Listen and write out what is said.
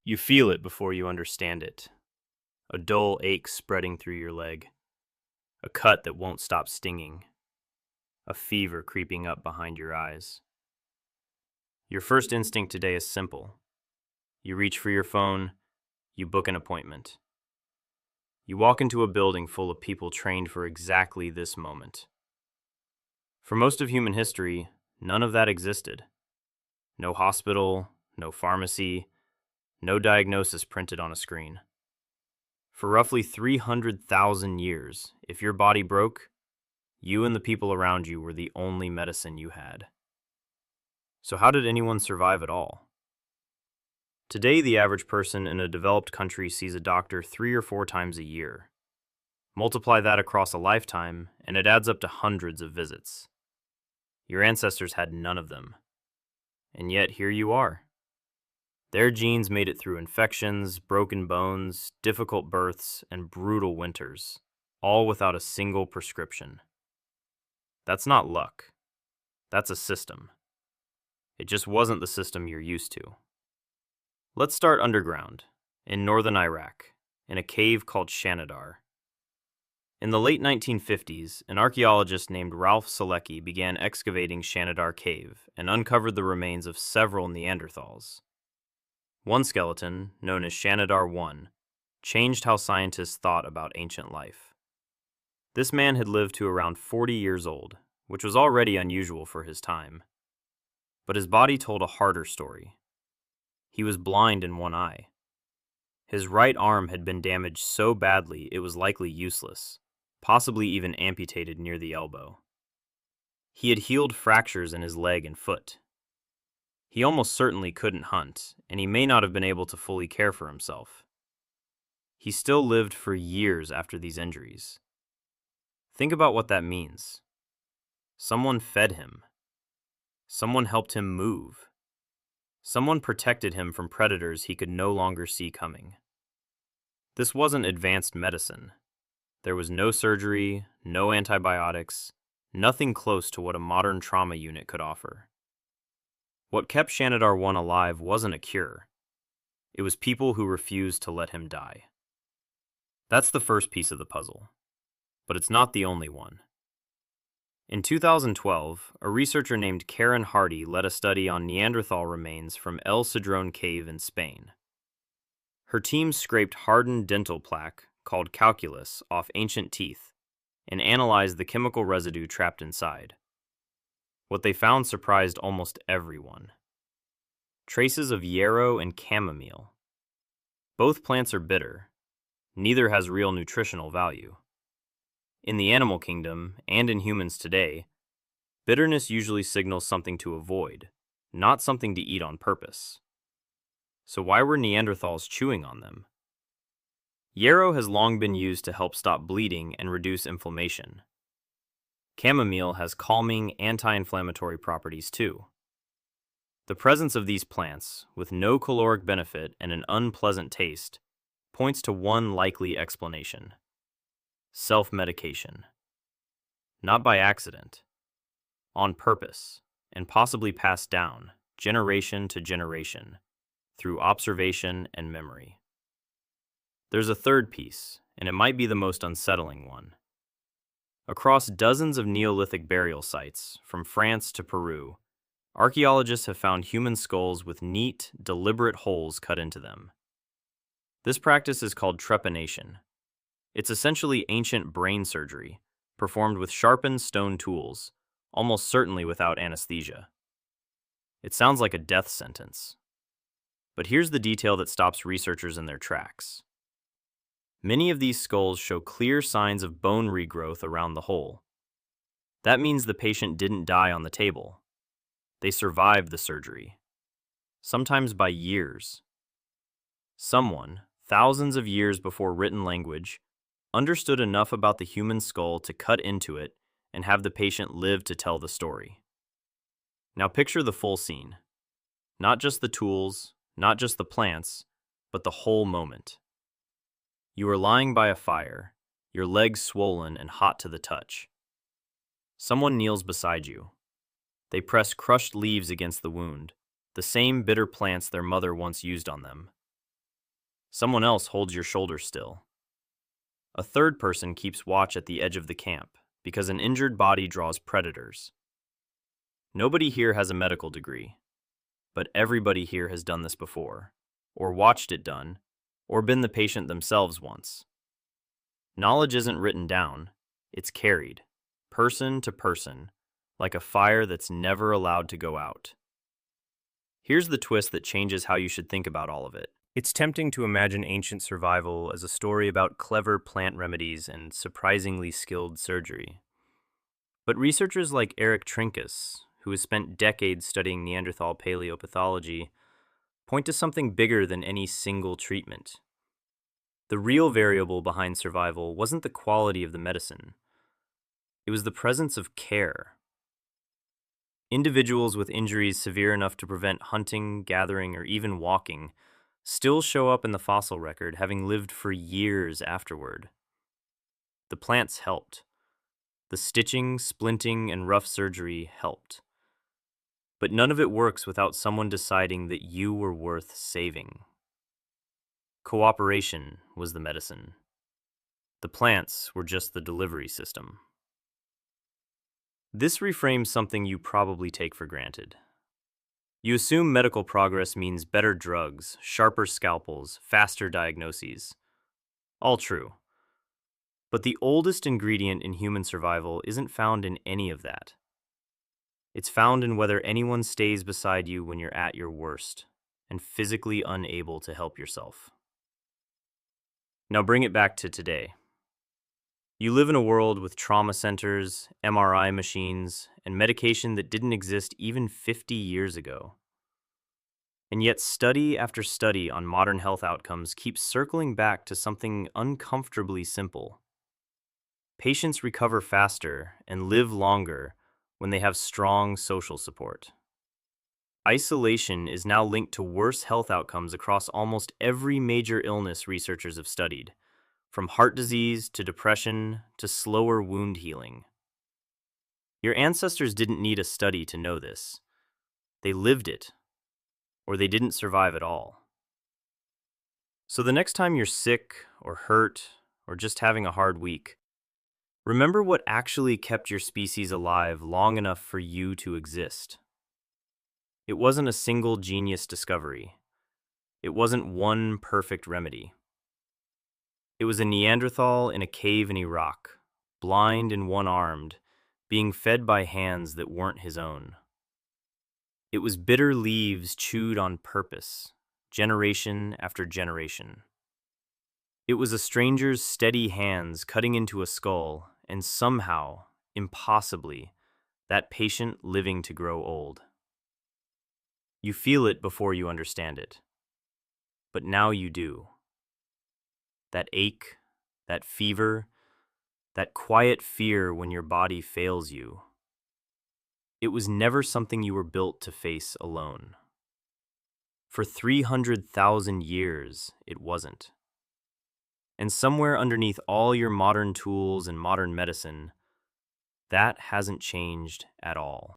You feel it before you understand it. A dull ache spreading through your leg. A cut that won't stop stinging. A fever creeping up behind your eyes. Your first instinct today is simple. You reach for your phone. You book an appointment. You walk into a building full of people trained for exactly this moment. For most of human history, none of that existed. No hospital, no pharmacy, no diagnosis printed on a screen. For roughly 300,000 years, if your body broke, you and the people around you were the only medicine you had. So how did anyone survive at all? Today, the average person in a developed country sees a doctor 3 or 4 times a year. Multiply that across a lifetime, and it adds up to hundreds of visits. Your ancestors had none of them. And yet, here you are. Their genes made it through infections, broken bones, difficult births, and brutal winters, all without a single prescription. That's not luck. That's a system. It just wasn't the system you're used to. Let's start underground, in northern Iraq, in a cave called Shanidar. In the late 1950s, an archaeologist named Ralph Selecki began excavating Shanidar Cave and uncovered the remains of several Neanderthals. One skeleton, known as Shanidar I, changed how scientists thought about ancient life. This man had lived to around 40 years old, which was already unusual for his time. But his body told a harder story. He was blind in one eye. His right arm had been damaged so badly it was likely useless, possibly even amputated near the elbow. He had healed fractures in his leg and foot. He almost certainly couldn't hunt, and he may not have been able to fully care for himself. He still lived for years after these injuries. Think about what that means. Someone fed him. Someone helped him move. Someone protected him from predators he could no longer see coming. This wasn't advanced medicine. There was no surgery, no antibiotics, nothing close to what a modern trauma unit could offer. What kept Shanidar I alive wasn't a cure. It was people who refused to let him die. That's the first piece of the puzzle. But it's not the only one. In 2012, a researcher named Karen Hardy led a study on Neanderthal remains from El Cedrón Cave in Spain. Her team scraped hardened dental plaque, called calculus, off ancient teeth and analyzed the chemical residue trapped inside. What they found surprised almost everyone. Traces of yarrow and chamomile. Both plants are bitter. Neither has real nutritional value. In the animal kingdom, and in humans today, bitterness usually signals something to avoid, not something to eat on purpose. So why were Neanderthals chewing on them? Yarrow has long been used to help stop bleeding and reduce inflammation. Chamomile has calming, anti-inflammatory properties too. The presence of these plants, with no caloric benefit and an unpleasant taste, points to one likely explanation. Self-medication. Not by accident. On purpose, and possibly passed down, generation to generation, through observation and memory. There's a third piece, and it might be the most unsettling one. Across dozens of Neolithic burial sites, from France to Peru, archaeologists have found human skulls with neat, deliberate holes cut into them. This practice is called trepanation. It's essentially ancient brain surgery, performed with sharpened stone tools, almost certainly without anesthesia. It sounds like a death sentence. But here's the detail that stops researchers in their tracks. Many of these skulls show clear signs of bone regrowth around the hole. That means the patient didn't die on the table. They survived the surgery, sometimes by years. Someone, thousands of years before written language, understood enough about the human skull to cut into it and have the patient live to tell the story. Now picture the full scene. Not just the tools, not just the plants, but the whole moment. You are lying by a fire, your legs swollen and hot to the touch. Someone kneels beside you. They press crushed leaves against the wound, the same bitter plants their mother once used on them. Someone else holds your shoulder still. A third person keeps watch at the edge of the camp because an injured body draws predators. Nobody here has a medical degree, but everybody here has done this before, or watched it done, or been the patient themselves once. Knowledge isn't written down, it's carried, person to person, like a fire that's never allowed to go out. Here's the twist that changes how you should think about all of it. It's tempting to imagine ancient survival as a story about clever plant remedies and surprisingly skilled surgery. But researchers like Eric Trinkus, who has spent decades studying Neanderthal paleopathology, point to something bigger than any single treatment. The real variable behind survival wasn't the quality of the medicine. It was the presence of care. Individuals with injuries severe enough to prevent hunting, gathering, or even walking still show up in the fossil record, having lived for years afterward. The plants helped. The stitching, splinting, and rough surgery helped. But none of it works without someone deciding that you were worth saving. Cooperation was the medicine. The plants were just the delivery system. This reframes something you probably take for granted. You assume medical progress means better drugs, sharper scalpels, faster diagnoses. All true. But the oldest ingredient in human survival isn't found in any of that. It's found in whether anyone stays beside you when you're at your worst and physically unable to help yourself. Now bring it back to today. You live in a world with trauma centers, MRI machines, and medication that didn't exist even 50 years ago. And yet study after study on modern health outcomes keeps circling back to something uncomfortably simple. Patients recover faster and live longer when they have strong social support. Isolation is now linked to worse health outcomes across almost every major illness researchers have studied, from heart disease to depression to slower wound healing. Your ancestors didn't need a study to know this. They lived it, or they didn't survive at all. So the next time you're sick or hurt or just having a hard week, remember what actually kept your species alive long enough for you to exist. It wasn't a single genius discovery. It wasn't one perfect remedy. It was a Neanderthal in a cave in Iraq, blind and one-armed, being fed by hands that weren't his own. It was bitter leaves chewed on purpose, generation after generation. It was a stranger's steady hands cutting into a skull, and somehow, impossibly, that patient living to grow old. You feel it before you understand it, but now you do. That ache, that fever, that quiet fear when your body fails you. It was never something you were built to face alone. For 300,000 years, it wasn't. And somewhere underneath all your modern tools and modern medicine, that hasn't changed at all.